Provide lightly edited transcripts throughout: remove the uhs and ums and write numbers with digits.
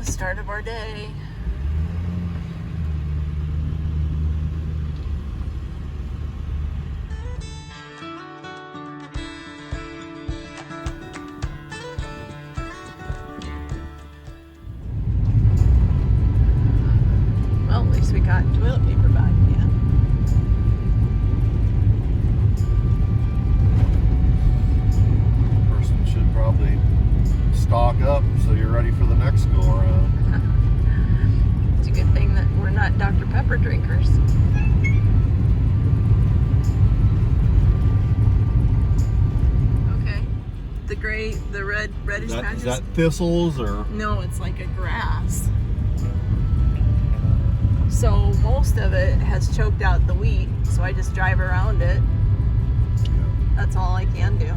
Start of our day. Well, at least we got toilet paper back, yeah. Person should probably stock up so you're ready for the next go around. It's a good thing that we're not Dr. Pepper drinkers. Okay. The reddish patches. Is that thistles or? No, it's like a grass. So most of it has choked out the wheat, so I just drive around it. That's all I can do.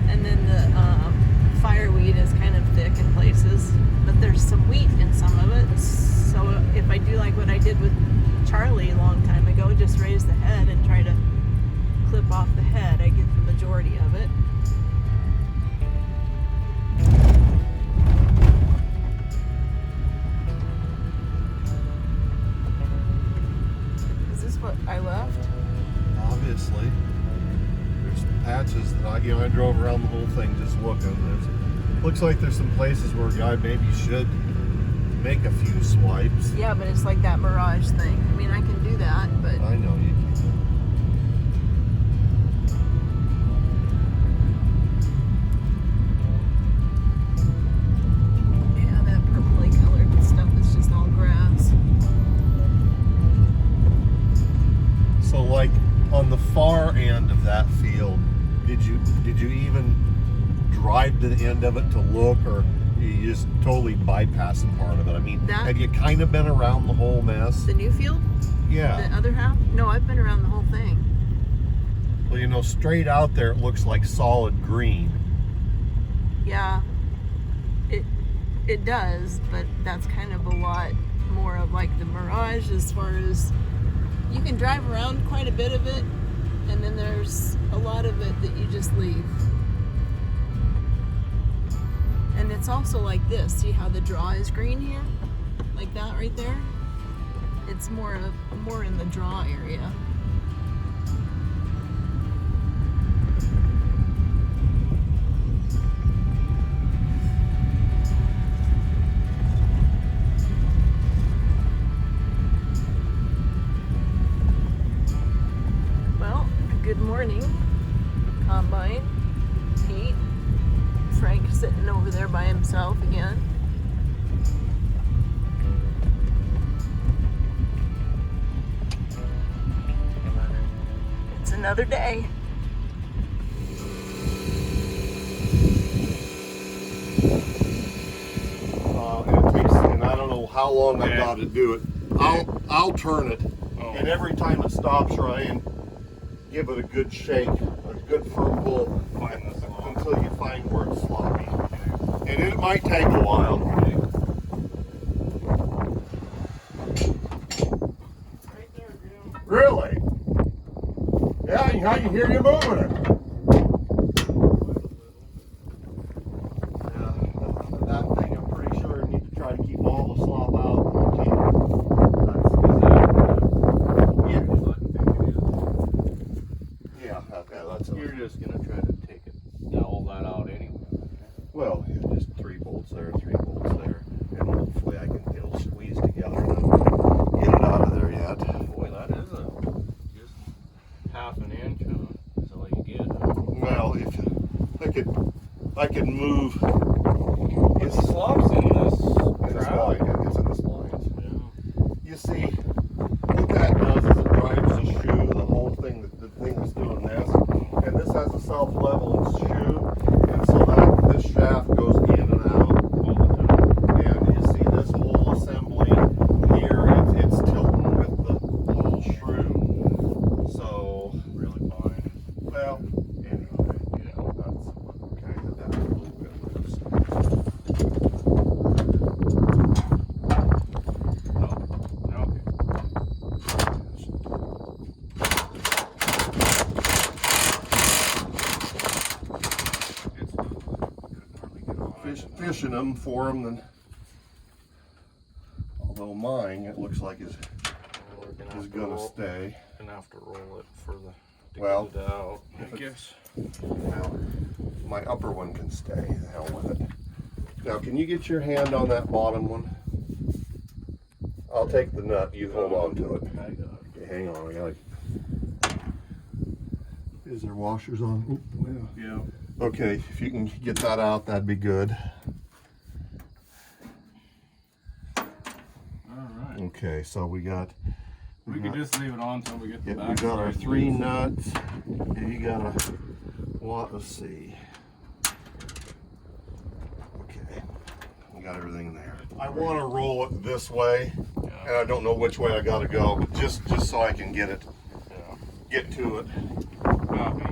And then the fireweed is kind of thick in places, but there's some wheat in some of it. So if I do like what I did with Charlie a long time ago, just raise the head and try to clip off the head, I get the majority of it. Is this what I left? Obviously. There's patches that I drove around the whole thing just looking. Looks like there's some places where a guy maybe should make a few swipes. Yeah, but it's like that mirage thing. I mean, I can do that, but I know you can. yeah, that purpley colored stuff is just all grass. So like on the far end of that field, did you even drive to the end of it to look, or you just totally bypassing part of it? I mean, have you kind of been around the whole mess? The new field? Yeah. The other half? No, I've been around the whole thing. Well, straight out there it looks like solid green. Yeah, it does, but that's kind of a lot more of like the mirage as far as you can drive around quite a bit of it, and then there's a lot of it that you just leave. And it's also like this. See how the draw is green here? Like that right there? It's more in the draw area. Well, good morning, Combine, Pete, Frank sitting over there by himself again. It's another day. And I don't know how long I got to do it. I'll turn it, and every time it stops, Ryan, give it a good shake, a good firm pull, until you find where it's sloppy. And it might take a while. Right there, Jim. Really? Yeah, I can hear you moving it. That thing, I'm pretty sure you need to try to keep all the slop out. You're just gonna try to take it, all that out anyway. Well, just 3 bolts there, 3 bolts there, and hopefully I can get it squeezed together and get it out of there yet. Boy, that is just half an inch. That's all you get. Well, if I could move. It's slops in this crowd. It's in the splines. Yeah. You see, what that does is it drives the shoe, the whole thing, the thing that's doing this, and this has a self-leveling shoe, and so this shaft goes in and out all the time. And you see this whole assembly here, it's tilting with the whole shrew. So, Really fine. well, anyway, that's kind of that a little bit loose. No. Okay. washing them for them, then, although mine, it looks like is gonna stay. Gonna have to roll it for the to Well, get it out, I guess. Now, my upper one can stay. The hell with it. Now, can you get your hand on that bottom one? I'll take the nut. You hold on to it. I got it. Okay, hang on. I gotta. Is there washers on? Oop, Yeah. okay, if you can get that out, that'd be good. Alright. Okay, so we got. We could just leave it on until we get the Yeah, back. we got our side 3 loose. nuts. And you got a. What? Let's see. Okay, we got everything there. I want to roll it this way, and I don't know which way I got to go, but just so I can get it, Yeah. get to it. Copy.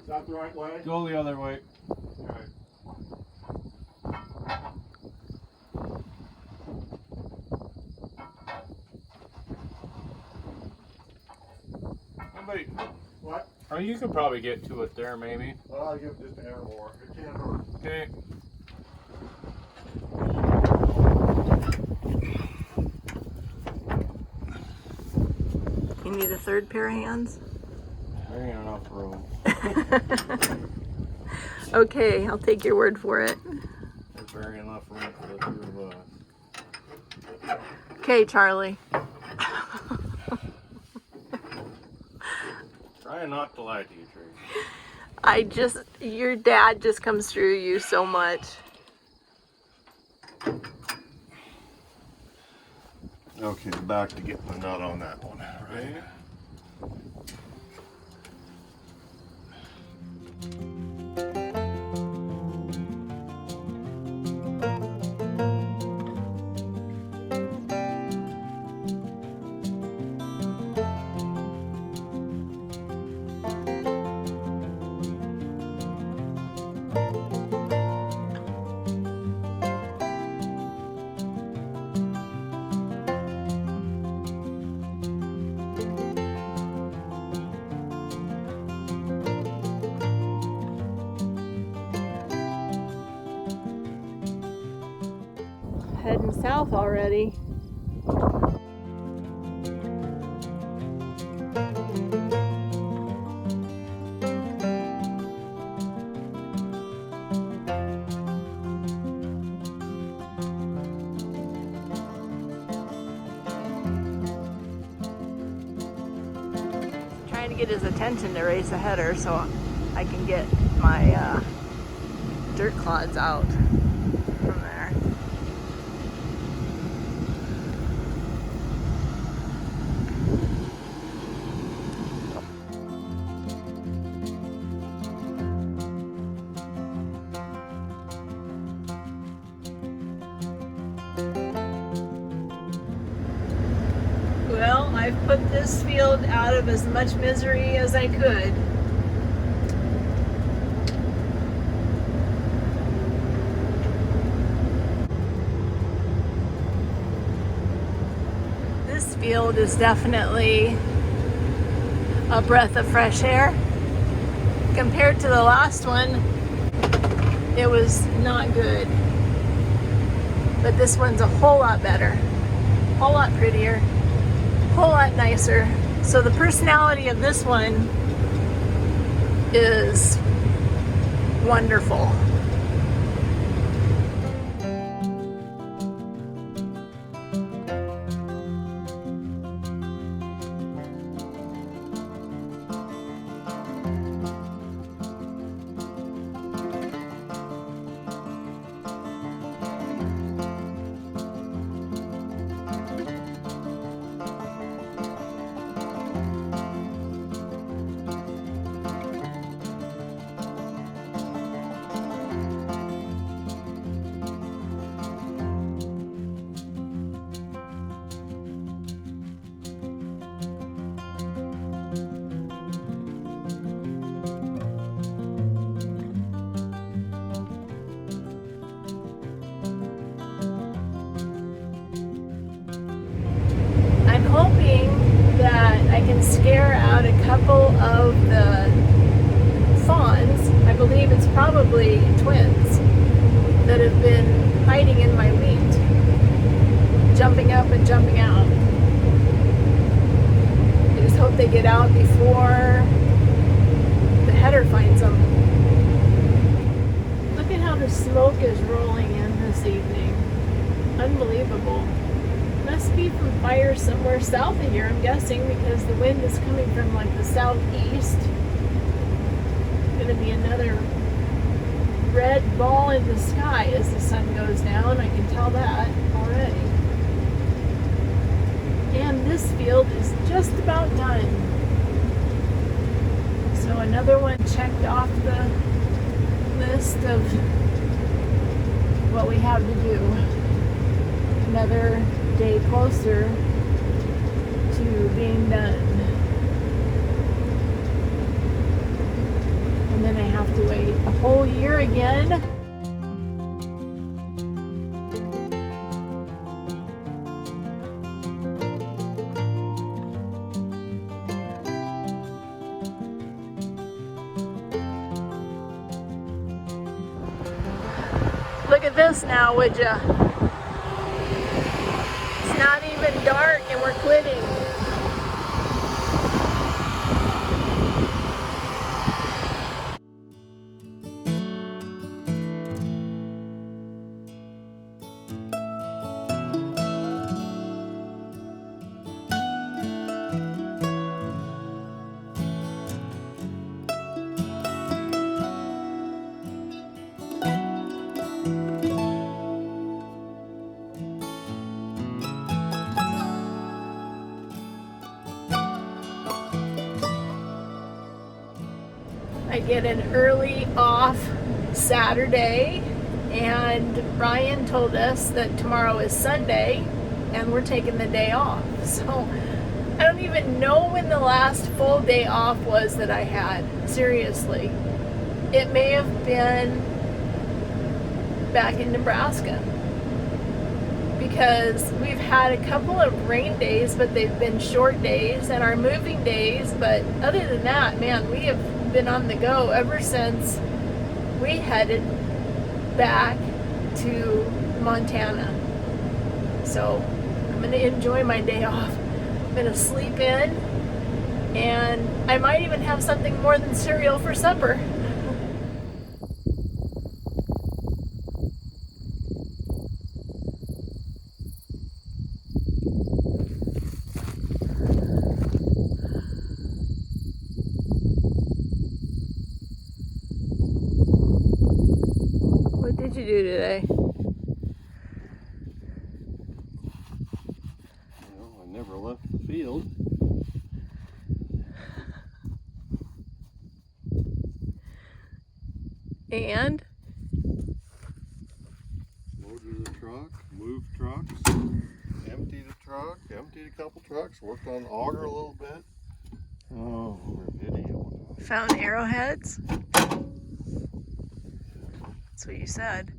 Is that the right way? Go the other way. Okay. But, What? oh, you could probably get to it there, maybe. Well, I'll give just an air more. It can't hurt. Okay. You need a third pair of hands? There ain't enough room. Okay, I'll take your word for it. There's very enough room for the two of us. Okay, Charlie. Trying not to lie to you, Tracy. Your dad just comes through you so much. Okay, back to getting the nut on that one. Right. Heading south already. Trying to get his attention to raise the header so I can get my dirt clods out from there. Well, I've put this field out of as much misery as I could. This field is definitely a breath of fresh air. Compared to the last one, it was not good. But this one's a whole lot better, a whole lot prettier, a whole lot nicer. So the personality of this one is wonderful. I can scare out a couple of the fawns. I believe it's probably twins that have been hiding in my wheat, jumping up and jumping out. I just hope they get out before the header finds them. Look at how the smoke is rolling in this evening. Unbelievable. Must be from fire somewhere south of here, I'm guessing, because the wind is coming from like the southeast. Gonna be another red ball in the sky as the sun goes down. I can tell that already. And this field is just about done. So another one checked off the list of what we have to do. Another day closer to being done. And then I have to wait a whole year again. Look at this now, would ya? It's not even dark and we're quitting. I get an early off Saturday, and Brian told us that tomorrow is Sunday and we're taking the day off. So I don't even know when the last full day off was that I had. Seriously. It may have been back in Nebraska, because we've had a couple of rain days, but they've been short days, and our moving days. But other than that, man, we have been on the go ever since we headed back to Montana. So I'm going to enjoy my day off. I'm going to sleep in, and I might even have something more than cereal for supper. What did you do today? Well, I never left the field. And Loaded the truck, moved trucks, emptied a truck, emptied a couple trucks, worked on the auger a little bit. Oh, we're video. found arrowheads. That's what you said.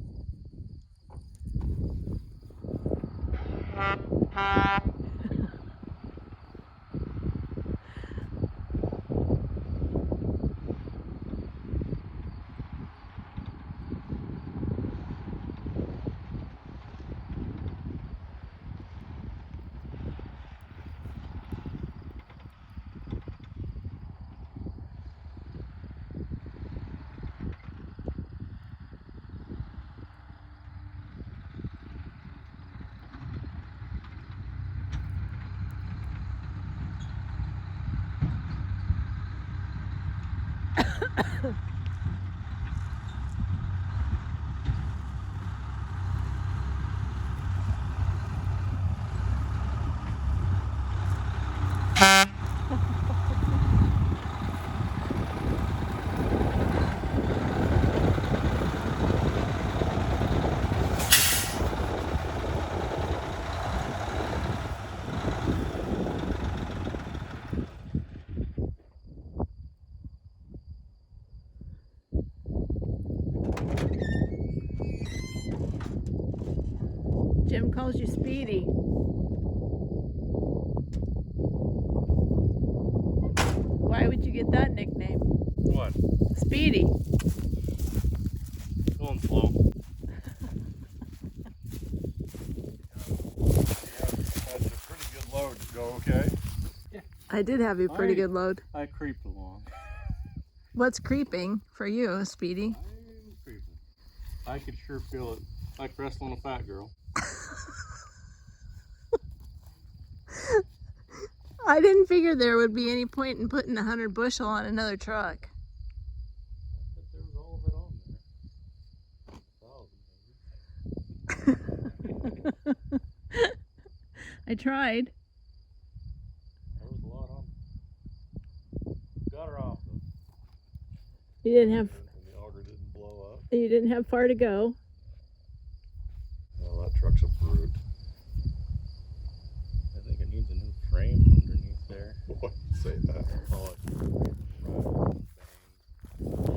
Jim calls you Speedy. like that nickname? What? Speedy. Going slow. That's a pretty good load to go, okay? I did have a pretty good load. I creeped along. What's creeping for you, Speedy? I'm creeping. I could sure feel it. Like wrestling a fat girl. I didn't figure there would be any point in putting 100 bushel on another truck. But there was all of it on there. I tried. There was a lot on there. Got her off though. You didn't have And the auger didn't blow up. you didn't have far to go. Well, that truck's a brute. I think it needs a new frame underneath there. Why do you say that? I'll call it rattle and bang.